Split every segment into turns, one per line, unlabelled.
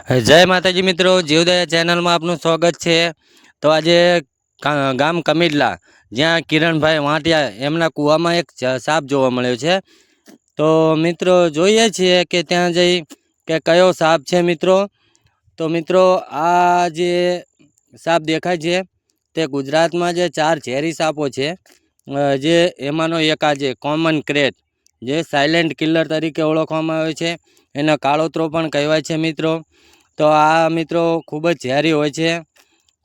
જય માતાજી મિત્રો, જીવદયા ચેનલમાં આપનું સ્વાગત છે। તો આજે ગામ કમીડલા જ્યાં કિરણભાઈ વાંટિયા એમના કૂવામાં એક સાપ જોવા મળ્યો છે। તો મિત્રો જોઈએ છીએ કે ત્યાં જઈ કે કયો સાપ છે મિત્રો। તો મિત્રો આ જે સાપ દેખાય છે તે ગુજરાતમાં જે 4 ઝેરી સાપો છે જે એમાંનો એક આ જે કોમન ક્રેટ જે સાયલેન્ટ કિલર તરીકે ઓળખવામાં આવે છે, એનો કાળોતરો પણ કહેવાય છે મિત્રો। તો આ મિત્રો ખૂબ જ ઝેરી હોય છે।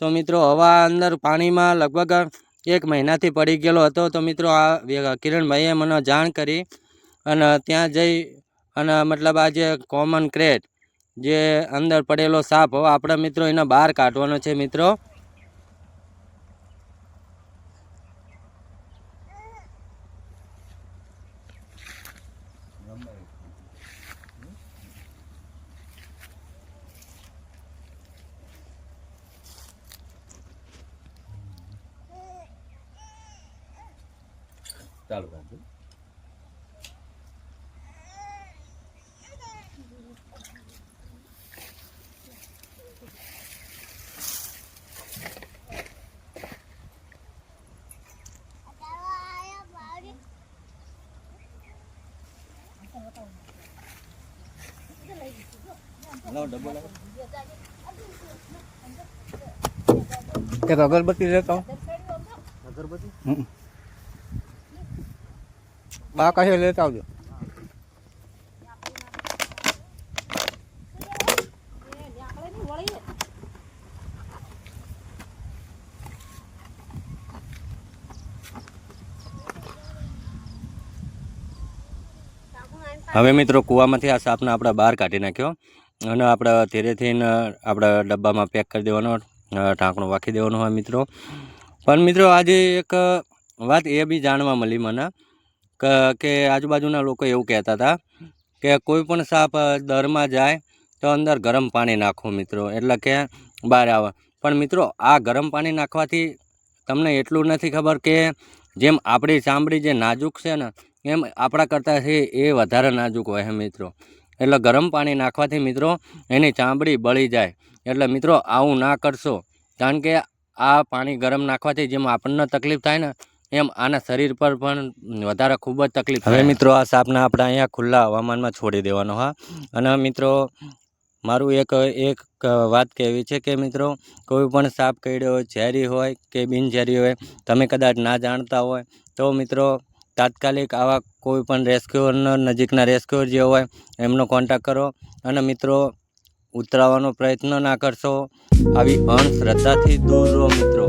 તો મિત્રો હવા અંદર પાણીમાં લગભગ 1 મહિનાથી પડી ગયેલો હતો। તો મિત્રો આ કિરણભાઈએ મને જાણ કરી અને ત્યાં જઈ અને મતલબ આ જે કોમન ક્રેટ જે અંદર પડેલો સાપ હવે આપણે મિત્રો એને બહાર કાઢવાનો છે મિત્રો। ચાલુ રાખજો।
एक अगरबत्ती लेता हूँ।
अगरबत्ती
बाका से लेता हूँ।
હવે મિત્રો કૂવામાંથી આ સાપને આપણે બહાર કાઢી નાખ્યો અને આપણે ધીરેથી આપણે ડબ્બામાં પેક કરી દેવાનો, ઢાંકણું વાખી દેવાનું હોય મિત્રો। પણ મિત્રો આજે એક વાત એ બી જાણવા મળી મને કે આજુબાજુના લોકો એવું કહેતા હતા કે કોઈ પણ સાપ દરમાં જાય તો અંદર ગરમ પાણી નાખો મિત્રો, એટલે કે બહાર આવે। પણ મિત્રો આ ગરમ પાણી નાખવાથી તમને એટલું નથી ખબર કે જેમ આપણી ચામડી જે નાજુક છે ને એમ આપણા કરતાં એ વધારે નાજુક હોય છે મિત્રો। એટલે ગરમ પાણી નાખવાથી મિત્રો એની ચામડી બળી જાય। એટલે મિત્રો આવું ના કરશો, કારણ કે આ પાણી ગરમ નાખવાથી જેમ આપણને તકલીફ થાય ને એમ આના શરીર પર પણ વધારે ખૂબ જ તકલીફ થાય। હવે મિત્રો આ સાપને આપણે અહીંયા ખુલ્લા હવામાનમાં છોડી દેવાનો હા। અને મિત્રો મારું એક વાત કહેવી છે કે મિત્રો કોઈ પણ સાપ કરડ્યો હોય, ઝેરી હોય કે બિનઝેરી હોય, તમે કદાચ ના જાણતા હોય તો મિત્રો તાત્કાલિક આવા કોઈ પણ રેસ્ક્યુઅરના નજીકના રેસ્ક્યુઅર જે હોય એમનો કોન્ટેક્ટ કરો અને મિત્રો ઉતરાવવાનો પ્રયત્ન ના કરશો। આવી અંધશ્રદ્ધાથી દૂર રહો મિત્રો।